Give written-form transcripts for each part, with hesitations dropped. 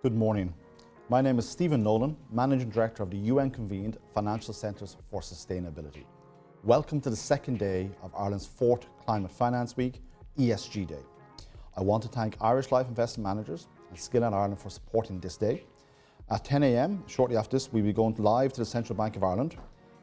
Good morning. My name is Stephen Nolan, Managing Director of the UN-convened Financial Centres for Sustainability. Welcome to the second day of Ireland's fourth Climate Finance Week, ESG Day. I want to thank Irish Life Investment Managers and Skill in Ireland for supporting this day. At 10 a.m, shortly after this, we'll be going live to the Central Bank of Ireland,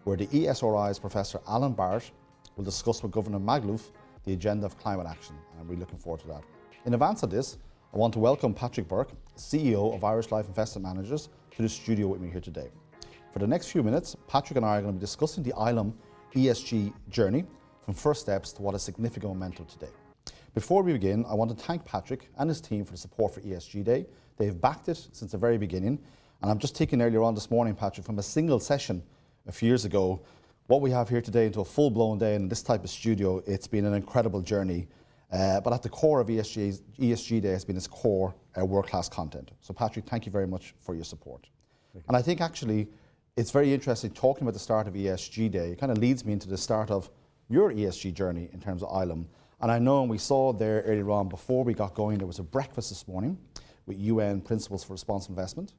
where the ESRI's Professor Alan Barrett will discuss with Governor Magluf the agenda of climate action, and I'm really looking forward to that. In advance of this, I want to welcome Patrick Burke, CEO of Irish Life Investment Managers, to the studio with me here today. For the next few minutes, Patrick and I are going to be discussing the ILM ESG journey from first steps to what is significant momentum today. Before we begin, I want to thank Patrick and his team for the support for ESG Day. They have backed it since the very beginning, and I'm just taking earlier on this morning, Patrick, from a single session a few years ago, what we have here today into a full-blown day in this type of studio. It's been an incredible journey. But at the core of ESG Day has been its core world-class content. So Patrick, thank you very much for your support. And I think actually it's very interesting talking about the start of ESG Day. It kind of leads me into the start of your ESG journey in terms of ILM. And I know, and we saw there earlier on before we got going, there was a breakfast this morning with UN Principles for Responsible Investment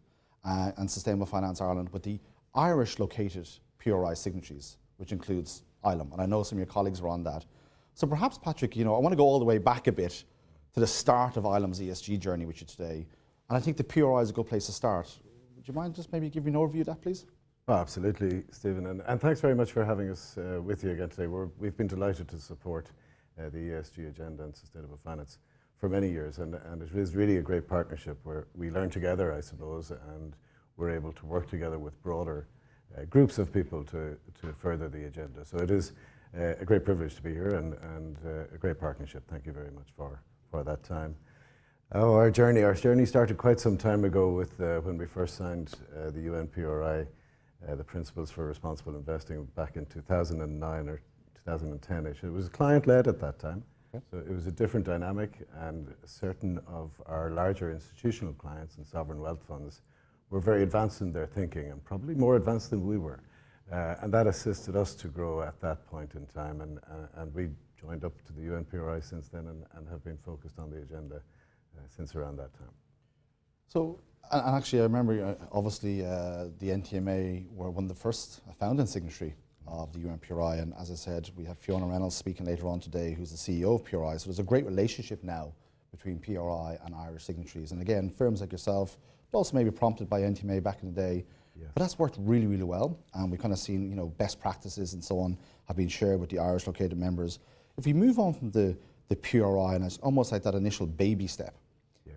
and Sustainable Finance Ireland with the Irish located PRI signatories, which includes ILM. And I know some of your colleagues were on that. So perhaps, Patrick, I want to go all the way back a bit to the start of ILM's ESG journey with you today. And I think the PRI is a good place to start. Would you mind just maybe giving an overview of that, please? Oh, absolutely, Stephen. And thanks very much for having us with you again today. We've been delighted to support the ESG agenda and sustainable finance for many years. And it is really a great partnership where we learn together, I suppose, and we're able to work together with broader groups of people to further the agenda. So it is a great privilege to be here and a great partnership. Thank you very much for that time. Our journey started quite some time ago with when we first signed the UN PRI, the Principles for Responsible Investing, back in 2009 or 2010-ish. It was client-led at that time, so it was a different dynamic, and certain of our larger institutional clients and sovereign wealth funds were very advanced in their thinking, and probably more advanced than we were. And that assisted us to grow at that point in time, and we joined up to the UN PRI since then and have been focused on the agenda since around that time. So, and actually I remember obviously the NTMA were one of the first founding signatory of the UN PRI, and as I said, we have Fiona Reynolds speaking later on today, who's the CEO of PRI, so there's a great relationship now between PRI and Irish signatories. And again, firms like yourself, but also maybe prompted by NTMA back in the day. Yes. But that's worked really, really well, and we've kind of seen, best practices and so on have been shared with the Irish located members. If we move on from the PRI, and it's almost like that initial baby step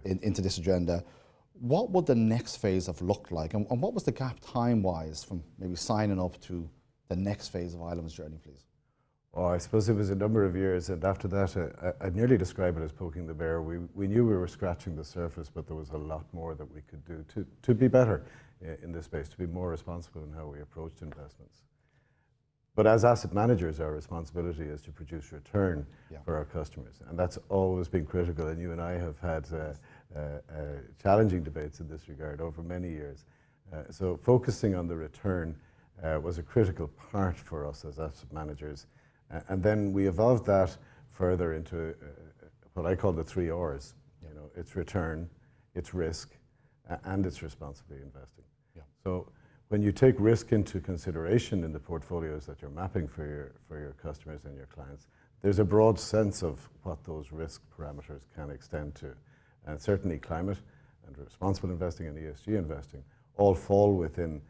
into this agenda, what would the next phase have looked like, and what was the gap time-wise from maybe signing up to the next phase of ILM's journey, please? Oh, I suppose it was a number of years, and after that, I'd nearly describe it as poking the bear. We knew we were scratching the surface, but there was a lot more that we could do to be better in this space, to be more responsible in how we approached investments. But as asset managers, our responsibility is to produce return for our customers, and that's always been critical. And you and I have had challenging debates in this regard over many years. So focusing on the return was a critical part for us as asset managers. And then we evolved that further into what I call the 3 R's. It's return, it's risk, and it's responsibly investing. So when you take risk into consideration in the portfolios that you're mapping for your customers and your clients, there's a broad sense of what those risk parameters can extend to. And certainly climate and responsible investing and ESG investing all fall within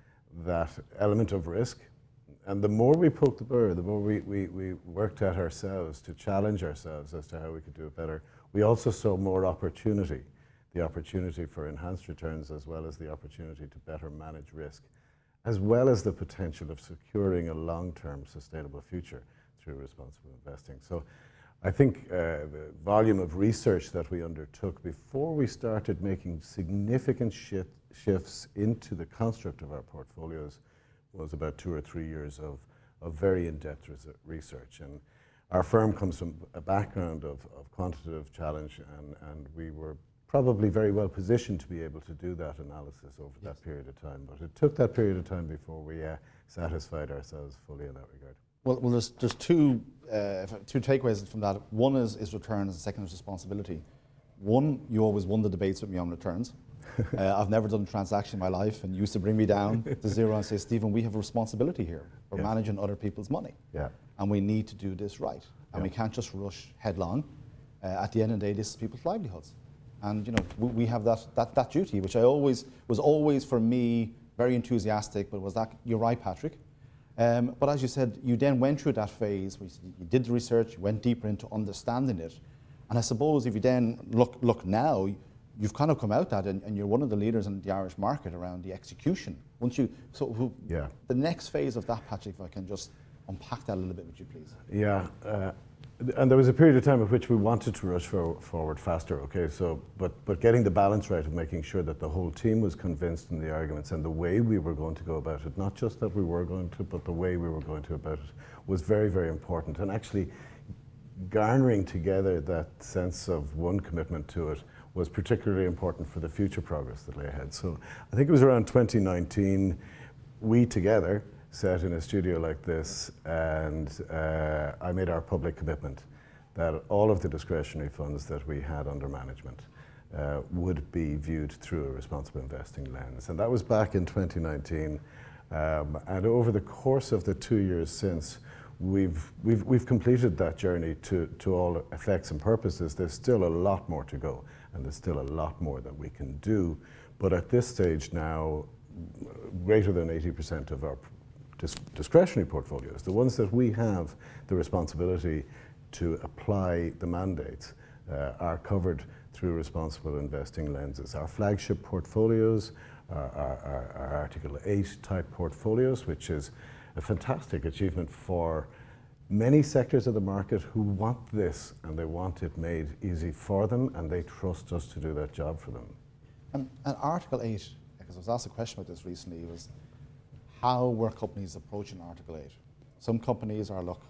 that element of risk. And the more we poke the bear, the more we worked at ourselves to challenge ourselves as to how we could do it better, we also saw more opportunity, the opportunity for enhanced returns, as well as the opportunity to better manage risk, as well as the potential of securing a long-term sustainable future through responsible investing. So I think the volume of research that we undertook before we started making significant shifts into the construct of our portfolios was about 2 or 3 years of very in-depth research. And our firm comes from a background of quantitative challenge, and we were probably very well positioned to be able to do that analysis over that period of time. But it took that period of time before we satisfied ourselves fully in that regard. Well, there's two takeaways from that. One is return, and the second is responsibility. One, you always won the debates with me on returns. I've never done a transaction in my life, and you used to bring me down to zero and say, Stephen, we have a responsibility here. We're managing other people's money. Yeah. And we need to do this right. And we can't just rush headlong. At the end of the day, this is people's livelihoods. And you know, we have that duty, which was always for me very enthusiastic, but was that, you're right, Patrick. But as you said, you then went through that phase where you did the research, you went deeper into understanding it. And I suppose if you then look now, you've kind of come out that and you're one of the leaders in the Irish market around the execution. The next phase of that, Patrick, if I can just unpack that a little bit with you, please. Yeah, and there was a period of time at which we wanted to rush forward faster, okay, so, but getting the balance right of making sure that the whole team was convinced in the arguments and the way we were going to go about it, not just that we were going to, but the way we were going to about it was very, very important. And actually garnering together that sense of one commitment to it was particularly important for the future progress that lay ahead. So I think it was around 2019, we together sat in a studio like this, and I made our public commitment that all of the discretionary funds that we had under management would be viewed through a responsible investing lens. And that was back in 2019. And over the course of the 2 years since, we've completed that journey to all effects and purposes. There's still a lot more to go, and there's still a lot more that we can do. But at this stage now, greater than 80% of our discretionary portfolios, the ones that we have the responsibility to apply the mandates, are covered through responsible investing lenses. Our flagship portfolios are Article 8 type portfolios, which is a fantastic achievement for many sectors of the market who want this, and they want it made easy for them, and they trust us to do that job for them. And Article 8, because I was asked a question about this recently, was how were companies approaching Article 8? Some companies are, look,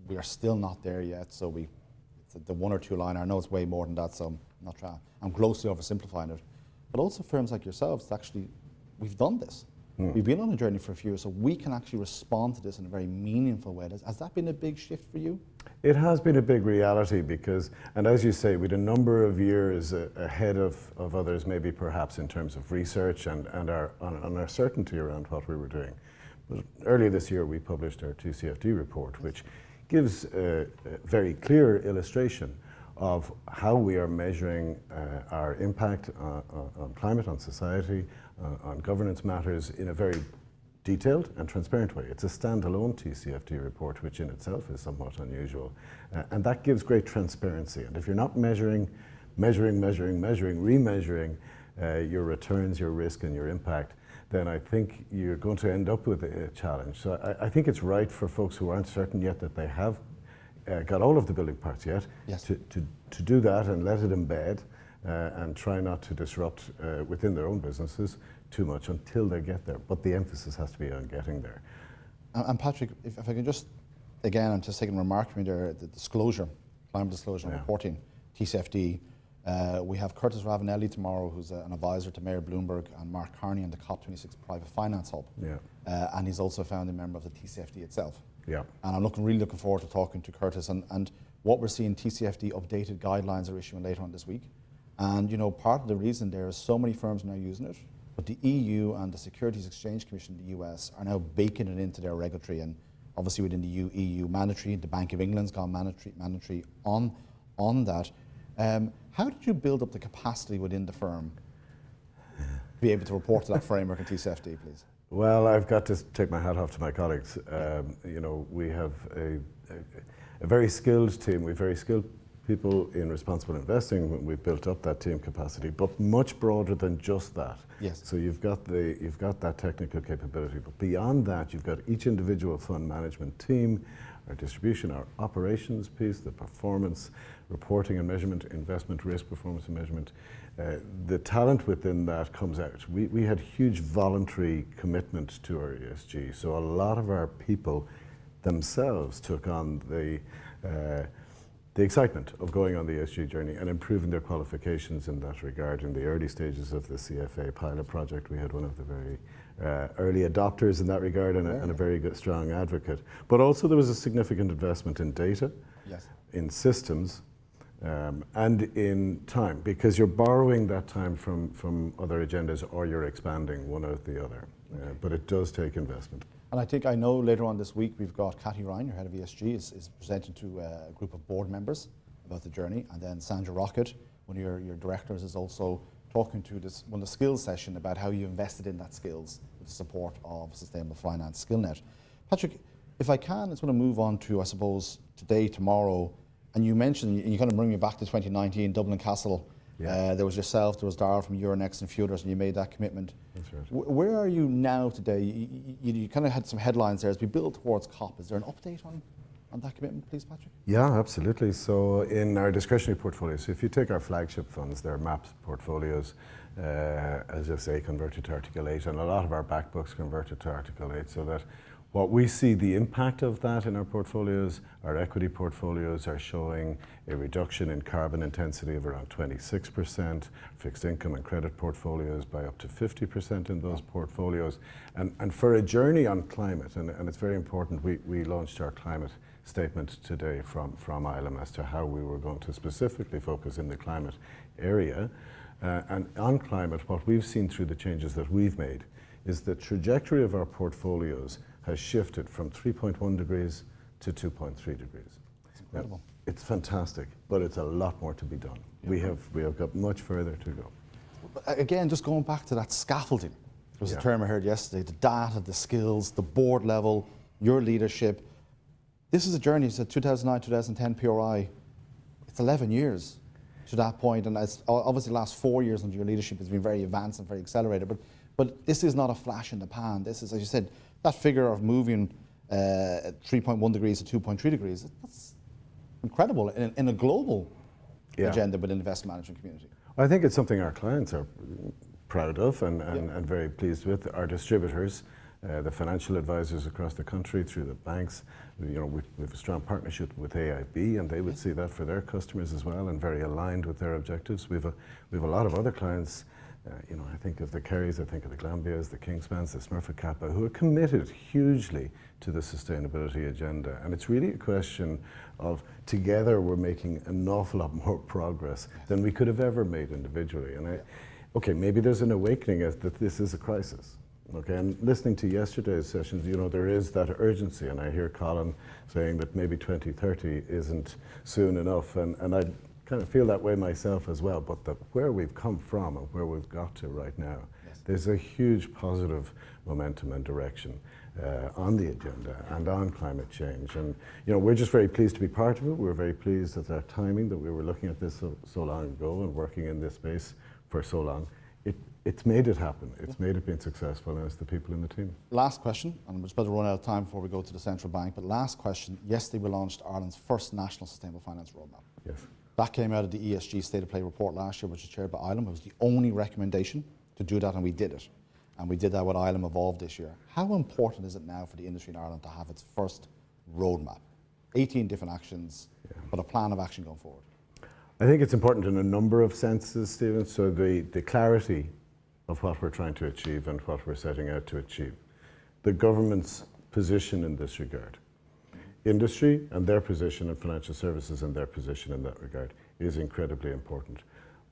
we are still not there yet, so it's the one or two line. I know it's way more than that, so I'm grossly oversimplifying it. But also firms like yourselves, actually, we've done this. We've been on a journey for a few years, so we can actually respond to this in a very meaningful way. Has that been a big shift for you? It has been a big reality because, and as you say, we had a number of years ahead of others, maybe perhaps in terms of research and our certainty around what we were doing. But earlier this year, we published our TCFD report, which gives a very clear illustration of how we are measuring our impact on climate, on society, on governance matters in a very detailed and transparent way. It's a standalone TCFD report, which in itself is somewhat unusual. And that gives great transparency. And if you're not measuring, remeasuring your returns, your risk, and your impact, then I think you're going to end up with a challenge. So I think it's right for folks who aren't certain yet that they have got all of the building parts yet, to do that and let it embed and try not to disrupt within their own businesses too much until they get there. But the emphasis has to be on getting there. And Patrick, if I can just, again, I'm just taking a remark from you there, the disclosure, climate disclosure and reporting, TCFD. We have Curtis Ravanelli tomorrow, who's an advisor to Mayor Bloomberg, and Mark Carney on the COP26 Private Finance Hub. And he's also a founding member of the TCFD itself. And I'm really looking forward to talking to Curtis. And what we're seeing, TCFD updated guidelines are issuing later on this week. And you know, part of the reason there is so many firms now using it, but the EU and the Securities Exchange Commission in the US are now baking it into their regulatory, and obviously within the EU mandatory. The Bank of England's gone mandatory on that. How did you build up the capacity within the firm to be able to report to that framework in TCFD, please? Well, I've got to take my hat off to my colleagues. You know, we have a very skilled team. We have very skilled people in responsible investing. We've built up that team capacity, but much broader than just that. So you've got that technical capability, but beyond that, you've got each individual fund management team, our distribution, our operations piece, the performance, reporting and measurement, investment risk, performance and measurement. The talent within that comes out. We had huge voluntary commitment to our ESG, so a lot of our people themselves took on the excitement of going on the ESG journey and improving their qualifications in that regard. In the early stages of the CFA pilot project, we had one of the very early adopters in that regard and a very good, strong advocate. But also there was a significant investment in data, in systems, and in time, because you're borrowing that time from other agendas or you're expanding one out the other. But it does take investment. And I know later on this week we've got Cathy Ryan, your head of ESG, is presenting to a group of board members about the journey, and then Sandra Rocket, one of your directors, is also talking to this one of the skills session about how you invested in that skills with the support of Sustainable Finance SkillNet. Patrick, if I can, I just want to move on to, I suppose, today, tomorrow, and you mentioned, you kind of bring me back to 2019, Dublin Castle. Yeah. There was yourself, there was Darrell from Euronext and a few others, and you made that commitment. That's right. Where are you now today? You kind of had some headlines there as we build towards COP. Is there an update on that commitment, please, Patrick? Yeah, absolutely. So in our discretionary portfolios, so if you take our flagship funds, they're MAPS portfolios, as I say, converted to Article 8, and a lot of our back books converted to Article 8, so that what we see the impact of that in our portfolios, our equity portfolios are showing a reduction in carbon intensity of around 26%, fixed income and credit portfolios by up to 50% in those portfolios. And for a journey on climate, and it's very important, we launched our climate statement today from ILM as to how we were going to specifically focus in the climate area. And on climate, what we've seen through the changes that we've made is the trajectory of our portfolios has shifted from 3.1 degrees to 2.3 degrees. It's incredible. Now, it's fantastic, but it's a lot more to be done. Yeah. We have got much further to go. Again, just going back to that scaffolding, it was a term I heard yesterday, the data, the skills, the board level, your leadership. This is a journey, you said 2009, 2010 PRI, it's 11 years to that point, and it's obviously the last 4 years under your leadership has been very advanced and very accelerated, but this is not a flash in the pan. This is, as you said, that figure of moving 3.1 degrees to 2.3 degrees, that's incredible in a global agenda within the investment management community. I think it's something our clients are proud of and very pleased with. Our distributors, the financial advisors across the country through the banks, we have a strong partnership with AIB, and they would see that for their customers as well, and very aligned with their objectives. We've a lot of other clients. I think of the Kerrys, I think of the Glambias, the Kingspans, the Smurfit Kappa, who are committed hugely to the sustainability agenda. And it's really a question of together we're making an awful lot more progress than we could have ever made individually. And okay, maybe there's an awakening that this is a crisis. Okay, and listening to yesterday's sessions, there is that urgency, and I hear Colin saying that maybe 2030 isn't soon enough, and I kind of feel that way myself as well, but where we've come from and where we've got to right now, there's a huge positive momentum and direction on the agenda and on climate change. And we're just very pleased to be part of it. We're very pleased at our timing that we were looking at this so long ago and working in this space for so long. It's made it happen. It's made it being successful, and it's the people in the team. Last question, and we're just about to run out of time before we go to the central bank, but last question. Yesterday we launched Ireland's first national sustainable finance roadmap. Yes. That came out of the ESG State of Play report last year, which was chaired by ILM. It was the only recommendation to do that, and we did it. And we did that with ILM Evolve this year. How important is it now for the industry in Ireland to have its first roadmap? 18 different actions, but a plan of action going forward. I think it's important in a number of senses, Stephen. So the clarity of what we're trying to achieve and what we're setting out to achieve. The government's position in this regard. Industry and their position, and financial services and their position in that regard is incredibly important.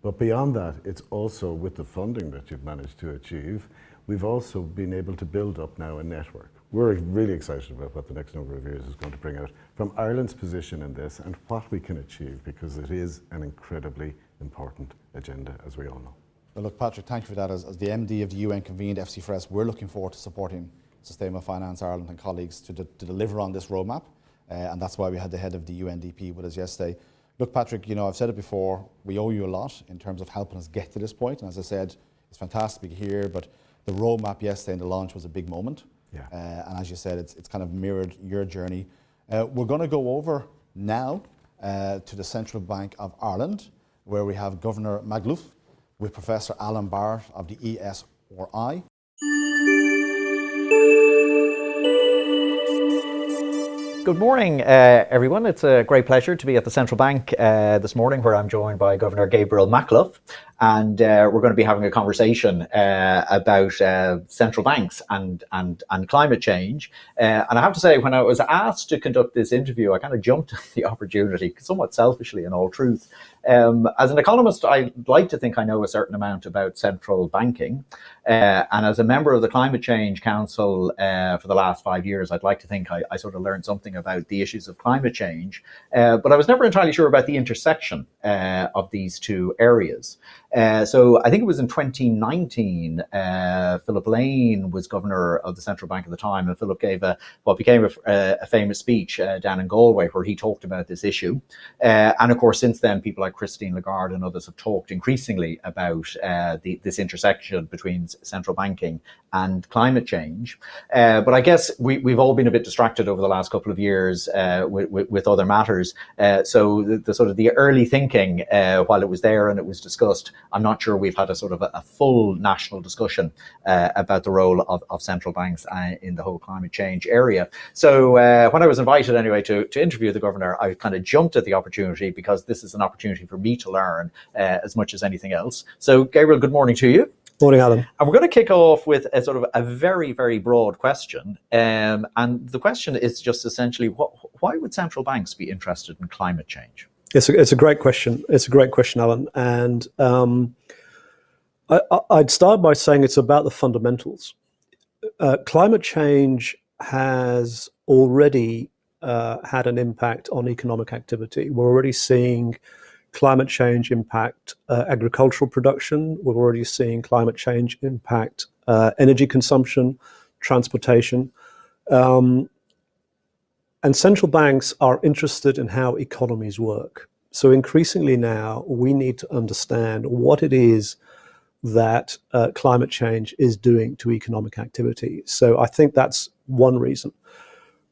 But beyond that, it's also with the funding that you've managed to achieve, we've also been able to build up now a network. We're really excited about what the next number of years is going to bring out from Ireland's position in this and what we can achieve, because it is an incredibly important agenda, as we all know. Well, look, Patrick, thank you for that. As the MD of the UN-convened FC4S, we're looking forward to supporting Sustainable Finance Ireland and colleagues to deliver on this roadmap. And that's why we had the head of the UNDP with us yesterday. Look, Patrick, I've said it before, we owe you a lot in terms of helping us get to this point. And as I said, it's fantastic here, but the roadmap yesterday and the launch was a big moment. Yeah. And as you said, it's kind of mirrored your journey. We're going to go over now to the Central Bank of Ireland, where we have Governor Magluf with Professor Alan Barrett of the ESRI. Good morning, everyone. It's a great pleasure to be at the Central Bank this morning, where I'm joined by Governor Gabriel Magluf. and we're going to be having a conversation about central banks and climate change. And I have to say, when I was asked to conduct this interview, I kind of jumped at the opportunity, somewhat selfishly in all truth. As an economist, I like to think I know a certain amount about central banking. And as a member of the Climate Change Council for the last 5 years, I'd like to think I sort of learned something about the issues of climate change. But I was never entirely sure about the intersection of these two areas. So I think it was in 2019, Philip Lane was governor of the central bank at the time, and Philip gave what became a famous speech down in Galway where he talked about this issue. And of course, since then, people like Christine Lagarde and others have talked increasingly about this intersection between central banking and climate change. But I guess we've all been a bit distracted over the last couple of years with other matters. So the sort of the early thinking, while it was there and it was discussed, I'm not sure we've had a sort of a full national discussion about the role of central banks in the whole climate change area. So when I was invited anyway to interview the governor, I kind of jumped at the opportunity because this is an opportunity for me to learn as much as anything else. So Gabriel, good morning to you. Morning, Alan. And we're going to kick off with a sort of a very, very broad question. And the question is just essentially, why would central banks be interested in climate change? It's a great question. It's a great question, Alan. And I'd start by saying it's about the fundamentals. Climate change has already had an impact on economic activity. We're already seeing climate change impact agricultural production. We're already seeing climate change impact energy consumption, transportation. And central banks are interested in how economies work. So increasingly now, we need to understand what it is that climate change is doing to economic activity. So I think that's one reason.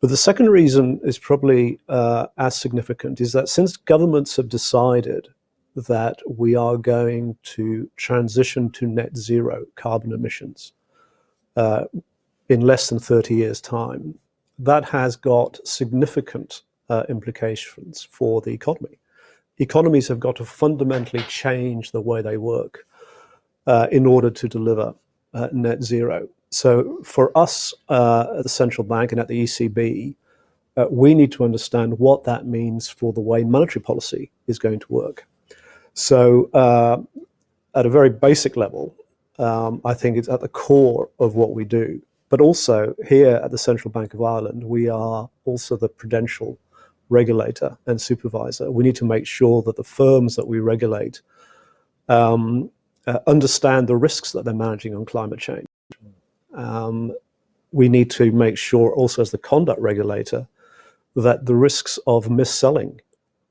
But the second reason is probably as significant, is that since governments have decided that we are going to transition to net zero carbon emissions in less than 30 years' time, that has got significant implications for the economy. Economies have got to fundamentally change the way they work in order to deliver net zero. So for us at the central bank and at the ECB, we need to understand what that means for the way monetary policy is going to work. So at a very basic level, I think it's at the core of what we do. But also here at the Central Bank of Ireland, we are also the prudential regulator and supervisor. We need to make sure that the firms that we regulate understand the risks that they're managing on climate change. We need to make sure also as the conduct regulator that the risks of mis-selling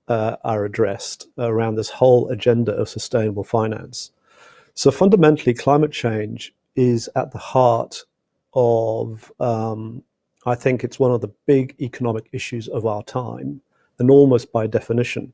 are addressed around this whole agenda of sustainable finance. So fundamentally, climate change is at the heart of, I think it's one of the big economic issues of our time, and almost by definition,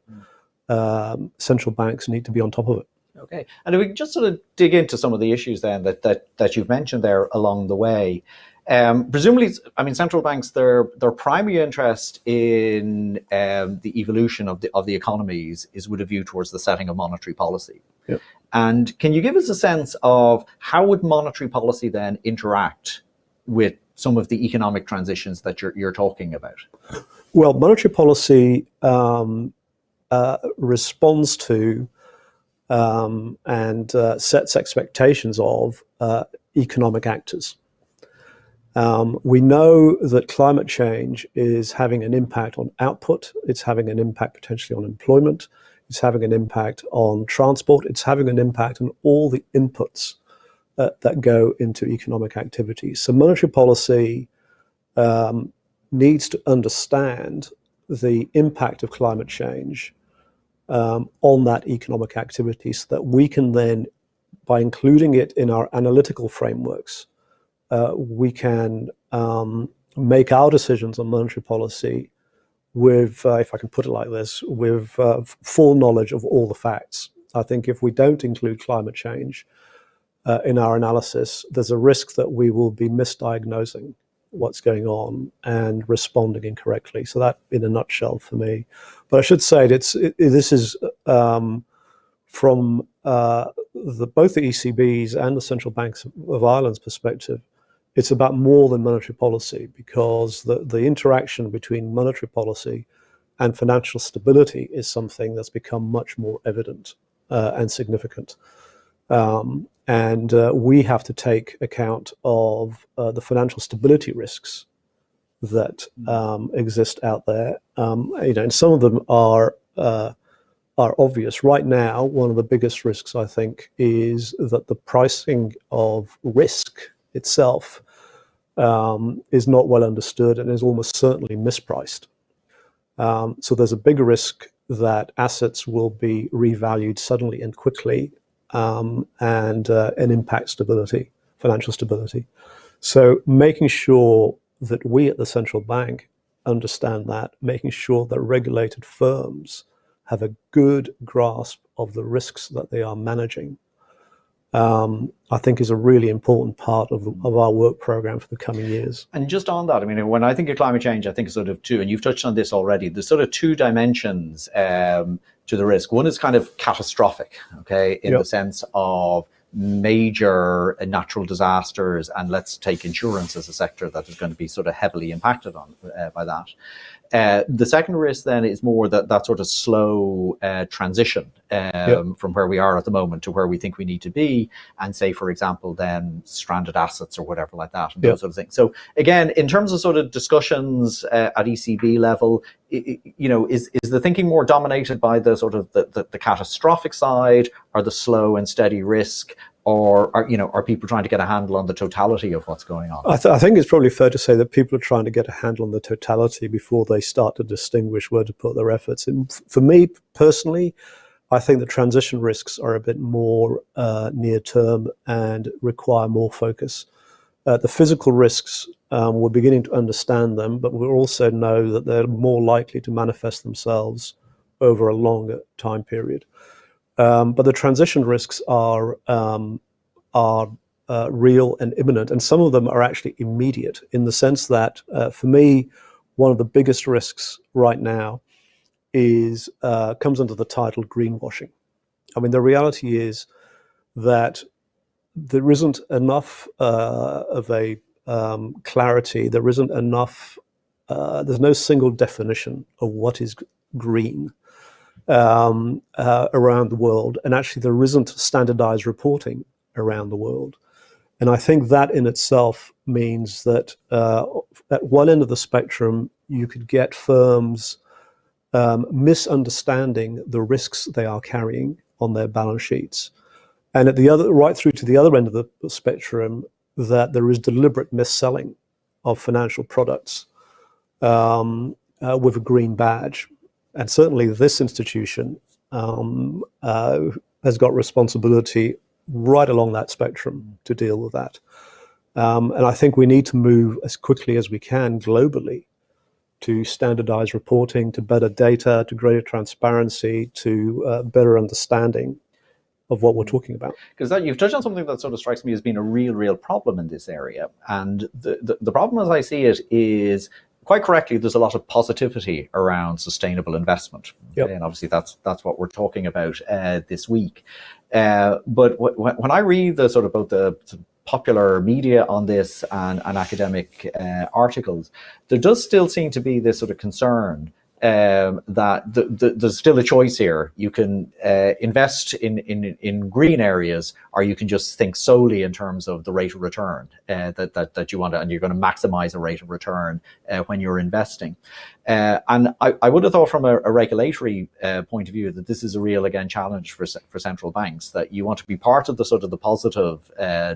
central banks need to be on top of it. Okay, and if we can just sort of dig into some of the issues then that you've mentioned there along the way. Presumably, I mean, central banks, their primary interest in the evolution of the economies is with a view towards the setting of monetary policy. Yep. And can you give us a sense of how would monetary policy then interact with some of the economic transitions that you're talking about? Well, monetary policy responds to and sets expectations of economic actors. We know that climate change is having an impact on output. It's having an impact potentially on employment. It's having an impact on transport. It's having an impact on all the inputs that go into economic activity. So monetary policy needs to understand the impact of climate change on that economic activity so that we can then, by including it in our analytical frameworks, we can make our decisions on monetary policy with, if I can put it like this, with full knowledge of all the facts. I think if we don't include climate change in our analysis, there's a risk that we will be misdiagnosing what's going on and responding incorrectly. So that, in a nutshell, for me. But I should say this is from both the ECB's and the Central Banks of Ireland's perspective, it's about more than monetary policy, because the interaction between monetary policy and financial stability is something that's become much more evident and significant. And we have to take account of the financial stability risks that exist out there. And some of them are obvious. Right now, one of the biggest risks, I think, is that the pricing of risk itself is not well understood and is almost certainly mispriced. So there's a big risk that assets will be revalued suddenly and quickly and impact stability, financial stability. So making sure that we at the central bank understand that, making sure that regulated firms have a good grasp of the risks that they are managing, I think is a really important part of our work program for the coming years. And just on that, I mean, when I think of climate change, I think of sort of two, and you've touched on this already, there's sort of two dimensions to the risk. One is kind of catastrophic, okay, in the sense of major natural disasters, and let's take insurance as a sector that is going to be sort of heavily impacted on by that. The second risk then is more that sort of slow transition from where we are at the moment to where we think we need to be, and say, for example, then stranded assets or whatever like that, and those sort of things. So again, in terms of sort of discussions at ECB level, is the thinking more dominated by the sort of the catastrophic side, or the slow and steady risk, or are people trying to get a handle on the totality of what's going on? I think it's probably fair to say that people are trying to get a handle on the totality before they start to distinguish where to put their efforts. And for me personally, I think the transition risks are a bit more near term and require more focus. The physical risks, we're beginning to understand them, but we also know that they're more likely to manifest themselves over a longer time period. But the transition risks are real and imminent, and some of them are actually immediate, in the sense that, for me, one of the biggest risks right now comes under the title greenwashing. I mean, the reality is that there isn't enough of a clarity. There isn't enough. There's no single definition of what is green around the world, and actually there isn't standardized reporting around the world. And I think that in itself means that at one end of the spectrum, you could get firms misunderstanding the risks they are carrying on their balance sheets, and at the other, right through to the other end of the spectrum, that there is deliberate mis-selling of financial products with a green badge. And certainly this institution has got responsibility right along that spectrum to deal with that. And I think we need to move as quickly as we can globally to standardized reporting, to better data, to greater transparency, to better understanding of what we're talking about. Because you've touched on something that sort of strikes me as being a real problem in this area. And the problem, as I see it, is, quite correctly, there's a lot of positivity around sustainable investment. Okay? And obviously that's what we're talking about this week. But when I read the sort of both the popular media on this and academic articles, there does still seem to be this sort of concern that there's still a choice here. You can invest in green areas, or you can just think solely in terms of the rate of return that you want to, and you're going to maximize the rate of return when you're investing. And I would have thought from a regulatory point of view that this is a real, again, challenge for central banks, that you want to be part of the sort of the positive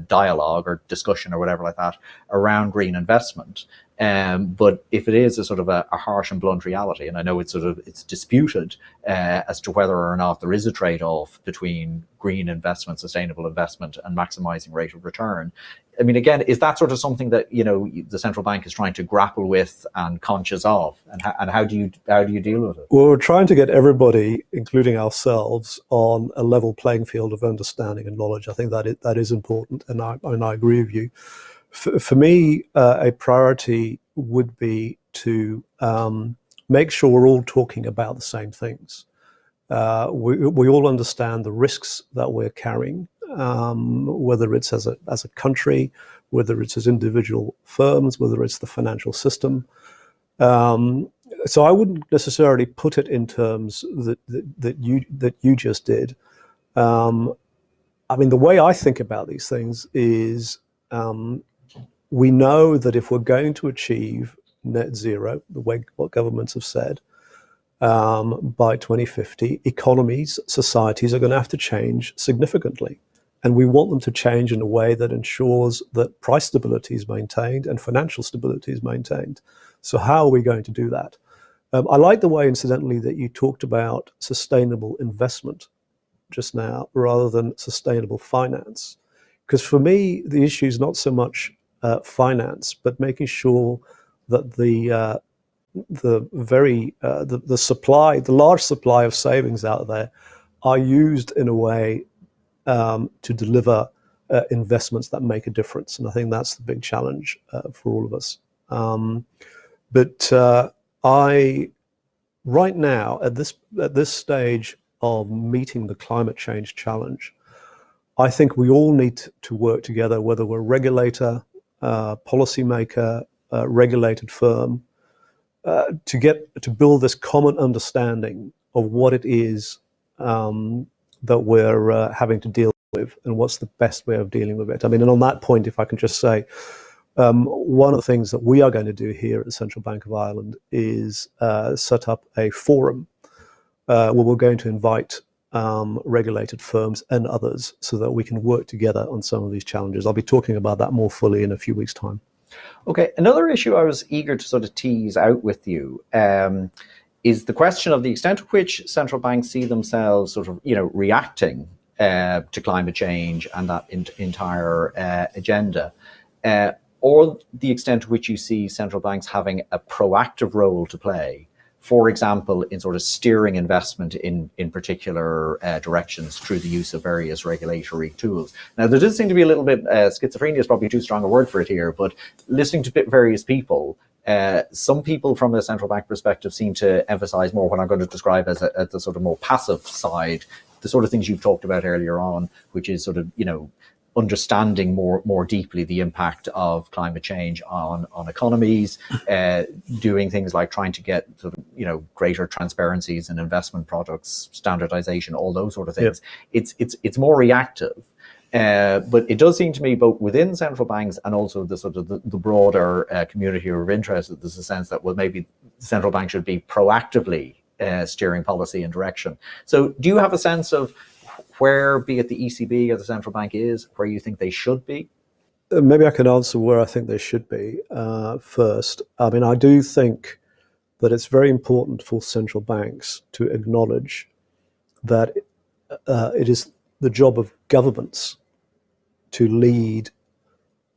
dialogue or discussion or whatever like that around green investment. But if it is a sort of a harsh and blunt reality, and I know it's disputed as to whether or not there is a trade-off between green investment, sustainable investment, and maximizing rate of return. I mean, again, is that sort of something that the central bank is trying to grapple with and conscious of, and how do you deal with it? Well, we're trying to get everybody, including ourselves, on a level playing field of understanding and knowledge. I think that is important, and I agree with you. For me, a priority would be to make sure we're all talking about the same things. We all understand the risks that we're carrying, whether it's as a country, whether it's as individual firms, whether it's the financial system. So I wouldn't necessarily put it in terms that you just did. I mean, the way I think about these things is we know that if we're going to achieve net zero, the way what governments have said, by 2050, economies, societies are going to have to change significantly. And we want them to change in a way that ensures that price stability is maintained and financial stability is maintained. So how are we going to do that? I like the way, incidentally, that you talked about sustainable investment just now rather than sustainable finance. Because for me, the issue is not so much finance, but making sure that the large supply of savings out there are used in a way to deliver investments that make a difference. And I think that's the big challenge for all of us. But right now, at this stage of meeting the climate change challenge, I think we all need to work together, whether we're regulator, policymaker, regulated firm, to build this common understanding of what it is that we're having to deal with and what's the best way of dealing with it. I mean, and on that point, if I can just say, one of the things that we are going to do here at the Central Bank of Ireland is set up a forum where we're going to invite regulated firms and others so that we can work together on some of these challenges. I'll be talking about that more fully in a few weeks' time. Okay, another issue I was eager to sort of tease out with you is the question of the extent to which central banks see themselves sort of, reacting to climate change and that entire agenda, or the extent to which you see central banks having a proactive role to play, for example, in sort of steering investment in particular directions through the use of various regulatory tools. Now, there does seem to be a little bit, schizophrenia is probably too strong a word for it here, but listening to various people, some people from a central bank perspective seem to emphasize more what I'm going to describe as the sort of more passive side, the sort of things you've talked about earlier on, which is sort of, understanding more deeply the impact of climate change on economies, doing things like trying to get sort of, greater transparencies in investment products, standardization, all those sort of things. Yep. It's more reactive. But it does seem to me, both within central banks and also the sort of the broader community of interest, that there's a sense that, well, maybe the central bank should be proactively steering policy and direction. So do you have a sense of where, be it the ECB or the central bank, is where you think they should be? Maybe I can answer where I think they should be first. I mean, I do think that it's very important for central banks to acknowledge that it is the job of governments to lead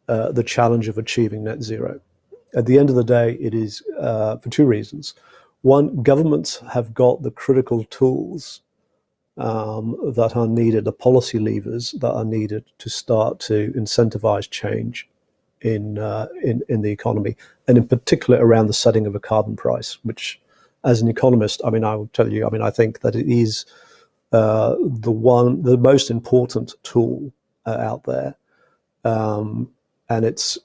the challenge of achieving net zero. At the end of the day, it is for two reasons. One, governments have got the critical tools that are needed, the policy levers that are needed to start to incentivize change in the economy, and in particular around the setting of a carbon price, which, as an economist, I mean, I will tell you, I mean, I think that it is the most important tool out there, and it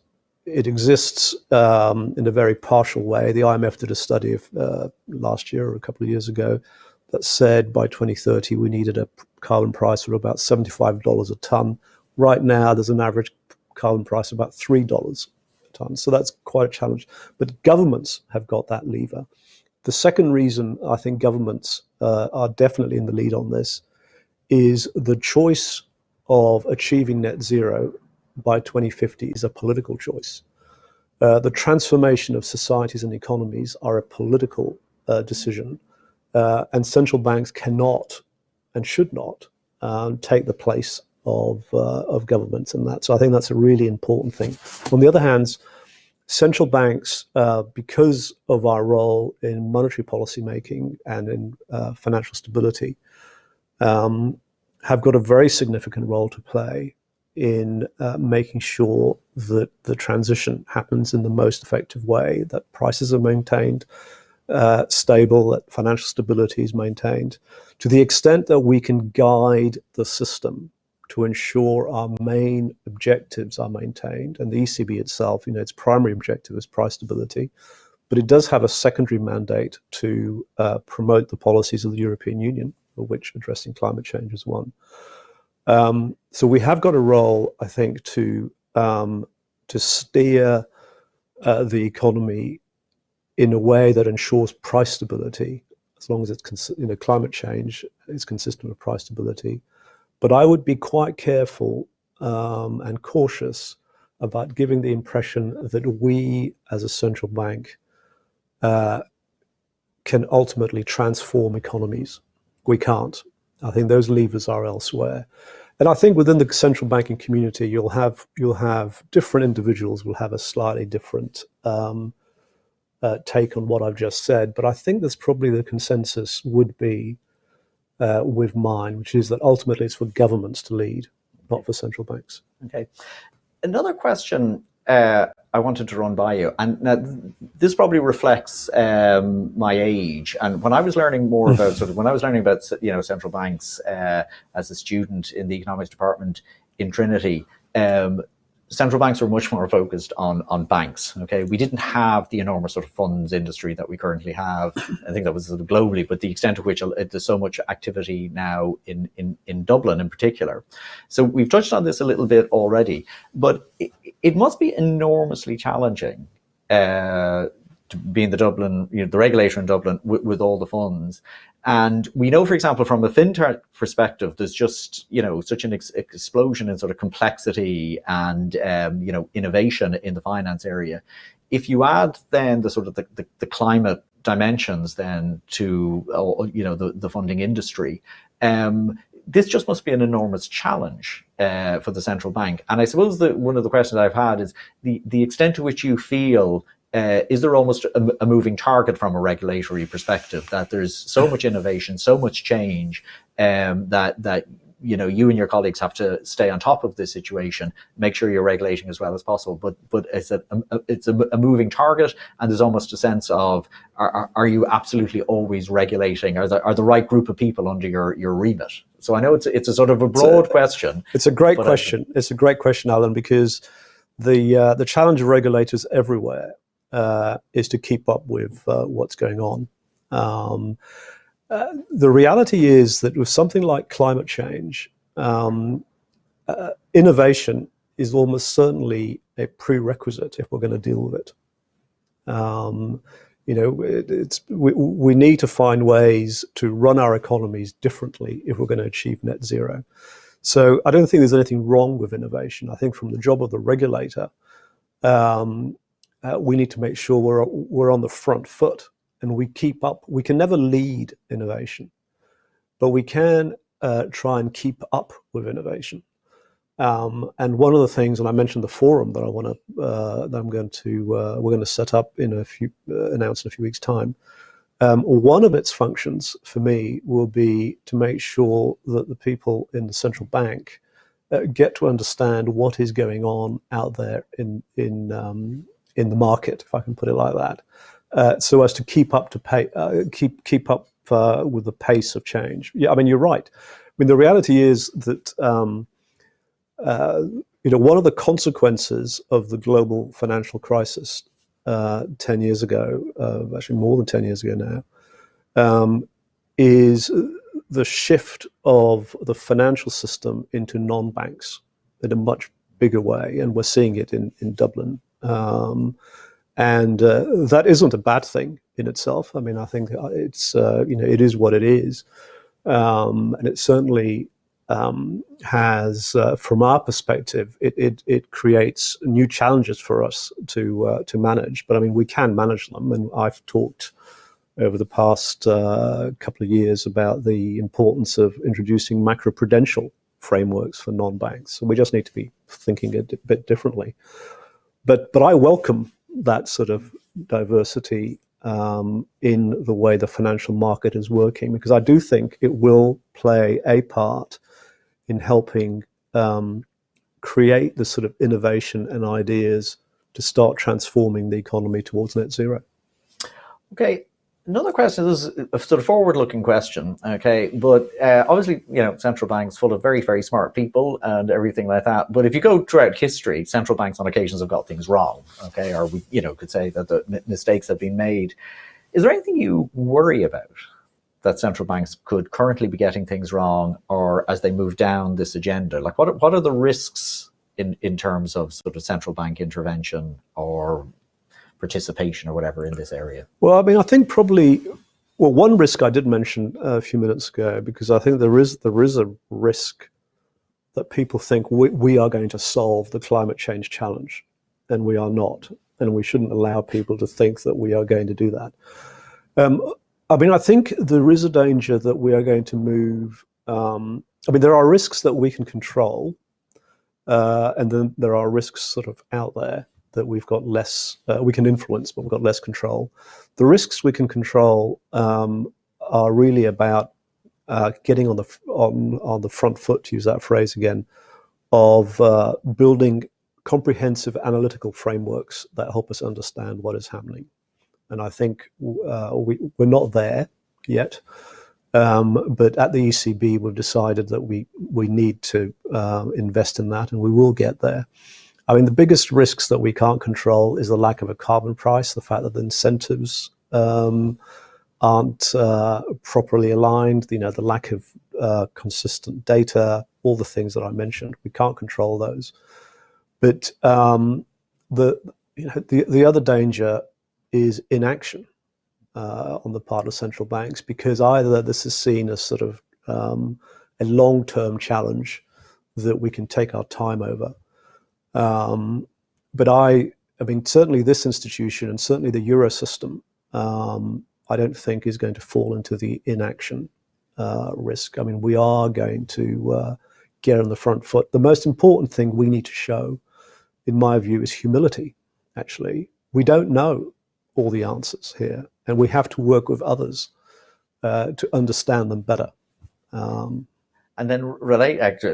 exists in a very partial way. The IMF did a study of last year or a couple of years ago that said by 2030 we needed a carbon price of about $75 a ton. Right now, there's an average carbon price of about $3 a ton. So that's quite a challenge. But governments have got that lever. The second reason I think governments are definitely in the lead on this is the choice of achieving net zero by 2050 is a political choice. The transformation of societies and economies are a political decision. And central banks cannot and should not take the place of governments in that. So I think that's a really important thing. On the other hand, central banks, because of our role in monetary policy making and in financial stability, have got a very significant role to play in making sure that the transition happens in the most effective way, that prices are maintained, stable, that financial stability is maintained. To the extent that we can guide the system to ensure our main objectives are maintained, and the ECB itself, its primary objective is price stability, but it does have a secondary mandate to promote the policies of the European Union, of which addressing climate change is one. So we have got a role, I think, to steer the economy in a way that ensures price stability, as long as it's climate change is consistent with price stability. But I would be quite careful and cautious about giving the impression that we, as a central bank, can ultimately transform economies. We can't. I think those levers are elsewhere. And I think within the central banking community, you'll have different individuals will have a slightly different take on what I've just said. But I think there's probably the consensus would be with mine, which is that ultimately it's for governments to lead, not for central banks. Okay. Another question I wanted to run by you, and now this probably reflects my age. And when I was learning more about central banks as a student in the economics department in Trinity, central banks were much more focused on banks. Okay, we didn't have the enormous sort of funds industry that we currently have. I think that was sort of globally, but the extent to which there's so much activity now in Dublin in particular. So we've touched on this a little bit already, but it must be enormously challenging to be in the Dublin, the regulator in Dublin with all the funds. And we know, for example, from a fintech perspective, there's just, such an explosion in sort of complexity and, innovation in the finance area. If you add then the sort of the climate dimensions then to, the funding industry, this just must be an enormous challenge for the central bank. And I suppose that one of the questions I've had is the extent to which you feel is there almost a moving target from a regulatory perspective, that there's so much innovation, so much change, that you and your colleagues have to stay on top of this situation, make sure you're regulating as well as possible. But it's a moving target, and there's almost a sense of are you absolutely always regulating? Are the right group of people under your remit? So I know it's a sort of a broad question. It's a great question. It's a great question, Alan, because the challenge of regulators everywhere is to keep up with what's going on. The reality is that with something like climate change, innovation is almost certainly a prerequisite if we're going to deal with it. We need to find ways to run our economies differently if we're going to achieve net zero. So I don't think there's anything wrong with innovation. I think from the job of the regulator, we need to make sure we're on the front foot and we keep up. We can never lead innovation, but we can try and keep up with innovation. And one of the things, and I mentioned the forum that we're going to set up announce in a few weeks' time. One of its functions for me will be to make sure that the people in the central bank get to understand what is going on out there in the market, if I can put it like that, so as to keep up with the pace of change. Yeah, I mean, you're right. I mean, the reality is that one of the consequences of the global financial crisis 10 years ago, actually more than 10 years ago now, is the shift of the financial system into non-banks in a much bigger way, and we're seeing it in Dublin. And that isn't a bad thing in itself. I mean, I think it's it is what it is, and it certainly has, from our perspective, it creates new challenges for us to manage. But I mean, we can manage them, and I've talked over the past couple of years about the importance of introducing macroprudential frameworks for non-banks. So we just need to be thinking a bit differently. But I welcome that sort of diversity in the way the financial market is working, because I do think it will play a part in helping create the sort of innovation and ideas to start transforming the economy towards net zero. Okay, Another question, this is a sort of forward-looking question, okay? But obviously, central banks full of very, very smart people and everything like that. But if you go throughout history, central banks on occasions have got things wrong, okay? Or we, could say that the mistakes have been made. Is there anything you worry about that central banks could currently be getting things wrong, or as they move down this agenda? Like, what are the risks in terms of sort of central bank intervention or participation or whatever in this area? Well, I mean, I think probably, one risk I did mention a few minutes ago, because I think there is a risk that people think we are going to solve the climate change challenge, and we are not, and we shouldn't allow people to think that we are going to do that. I mean, I think there is a danger that we are going to move. There are risks that we can control, and then there are risks sort of out there that we've got less, we can influence, but we've got less control. The risks we can control are really about getting on the front foot, to use that phrase again, of building comprehensive analytical frameworks that help us understand what is happening. And I think we're not there yet. But at the ECB, we've decided that we need to invest in that, and we will get there. I mean, the biggest risks that we can't control is the lack of a carbon price, the fact that the incentives aren't properly aligned, the lack of consistent data, all the things that I mentioned. We can't control those. But the other danger is inaction on the part of central banks, because either this is seen as sort of a long-term challenge that we can take our time over. But I mean, certainly this institution and certainly the Euro system, I don't think is going to fall into the inaction risk. I mean, we are going to get on the front foot. The most important thing we need to show, in my view, is humility, actually. We don't know all the answers here, and we have to work with others to understand them better. And then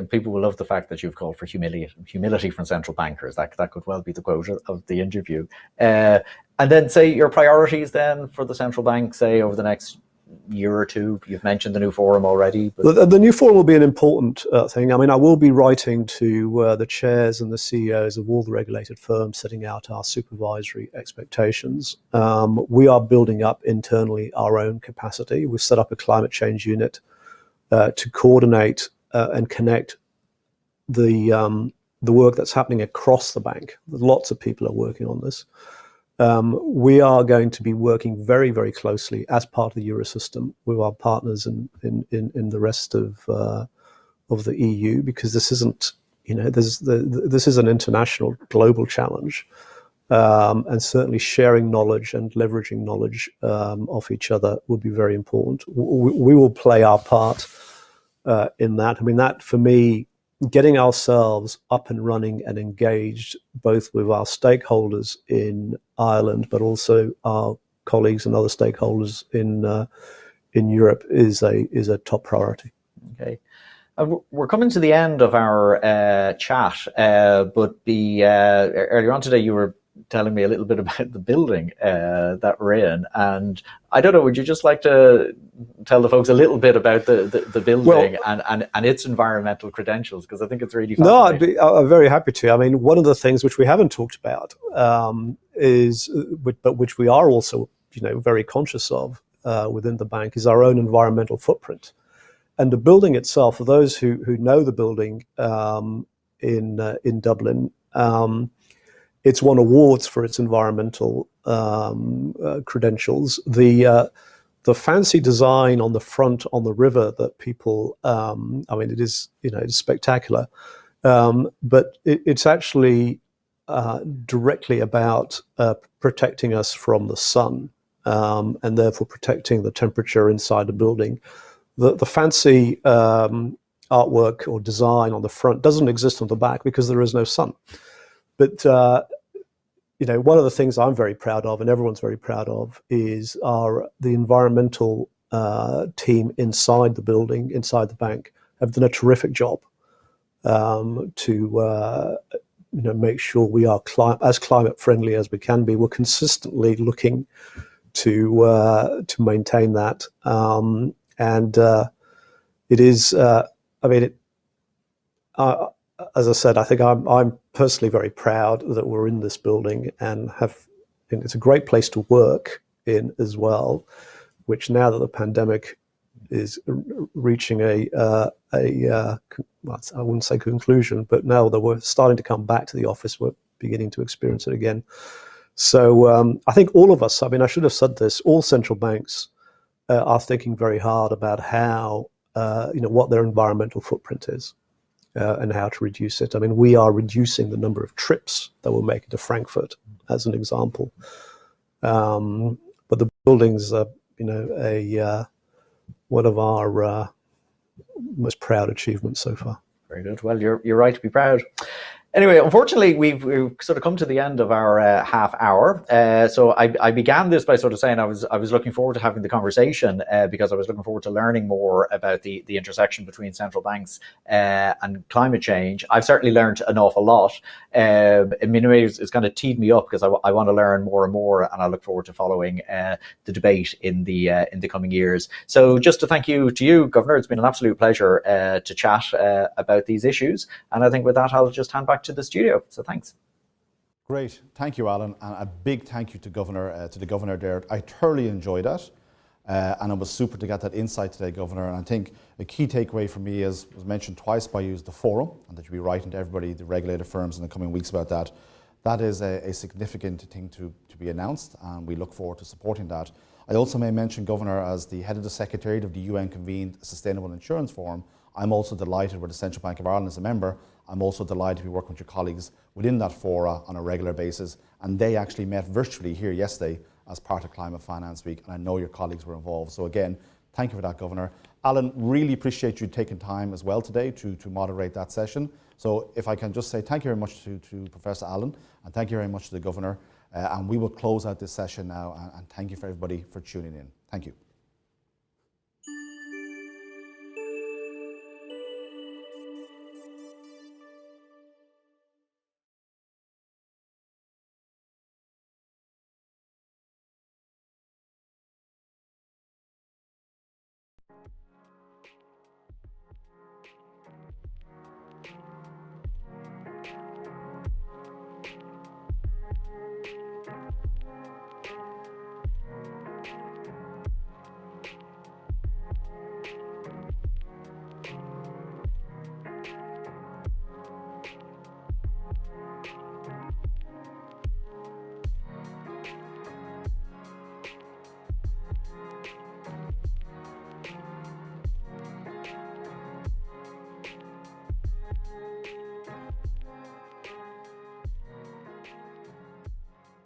people will love the fact that you've called for humility from central bankers. That could well be the quote of the interview. And then say your priorities then for the central bank, say over the next year or two. You've mentioned the new forum already. But the new forum will be an important thing. I mean, I will be writing to the chairs and the CEOs of all the regulated firms, setting out our supervisory expectations. We are building up internally our own capacity. We've set up a climate change unit to coordinate and connect the work that's happening across the bank. Lots of people are working on this. We are going to be working very, very closely as part of the Eurosystem with our partners in the rest of the EU, because this isn't, this is an international, global challenge, and certainly sharing knowledge and leveraging knowledge of each other will be very important. We will play our part in that. I mean, that for me, getting ourselves up and running and engaged, both with our stakeholders in Ireland, but also our colleagues and other stakeholders in Europe, is a top priority. Okay. We're coming to the end of our chat, but earlier on today you were telling me a little bit about the building that we're in, and I don't know, would you just like to tell the folks a little bit about the building and its environmental credentials, because I think it's really fascinating. No, I'm very happy to. I mean, one of the things which we haven't talked about but which we are also very conscious of within the bank, is our own environmental footprint. And the building itself, for those who know the building in Dublin, it's won awards for its environmental credentials. The fancy design on the front on the river that people, I mean, it is it's spectacular, but it's actually directly about protecting us from the sun, and therefore protecting the temperature inside the building. The fancy artwork or design on the front doesn't exist on the back because there is no sun. But one of the things I'm very proud of, and everyone's very proud of, is the environmental team inside the building, inside the bank, have done a terrific job to make sure we are as climate friendly as we can be. We're consistently looking to maintain that. It is, as I said, I think I'm personally very proud that we're in this building and it's a great place to work in as well, which now that the pandemic is reaching I wouldn't say conclusion, but now that we're starting to come back to the office, we're beginning to experience it again. So I think all of us, I should have said this, all central banks are thinking very hard about how, what their environmental footprint is and how to reduce it. We are reducing the number of trips that we're making to Frankfurt, as an example. But the buildings are, one of our most proud achievements so far. Very good. Well, you're right to be proud. Anyway, unfortunately, we've sort of come to the end of our half hour. So I began this by sort of saying I was looking forward to having the conversation because I was looking forward to learning more about the intersection between central banks and climate change. I've certainly learned an awful lot. In many ways, it's kind of teed me up because I want to learn more and more, and I look forward to following the debate in the coming years. So just to thank you, Governor, it's been an absolute pleasure to chat about these issues. And I think with that, I'll just hand back to the studio. So thanks. Great. Thank you, Alan. And a big thank you to the Governor there. I thoroughly enjoyed that. And it was super to get that insight today, Governor. And I think the key takeaway for me was mentioned twice by you, is the forum, and that you'll be writing to everybody, the regulated firms in the coming weeks about that. That is a significant thing to be announced, and we look forward to supporting that. I also may mention, Governor, as the head of the Secretariat of the UN-convened Sustainable Insurance Forum, I'm also delighted with the Central Bank of Ireland as a member. I'm also delighted to be working with your colleagues within that fora on a regular basis. And they actually met virtually here yesterday as part of Climate Finance Week. And I know your colleagues were involved. So again, thank you for that, Governor. Alan, really appreciate you taking time as well today to moderate that session. So if I can just say thank you very much to Professor Allen, and thank you very much to the Governor. And we will close out this session now. And thank you for everybody for tuning in. Thank you.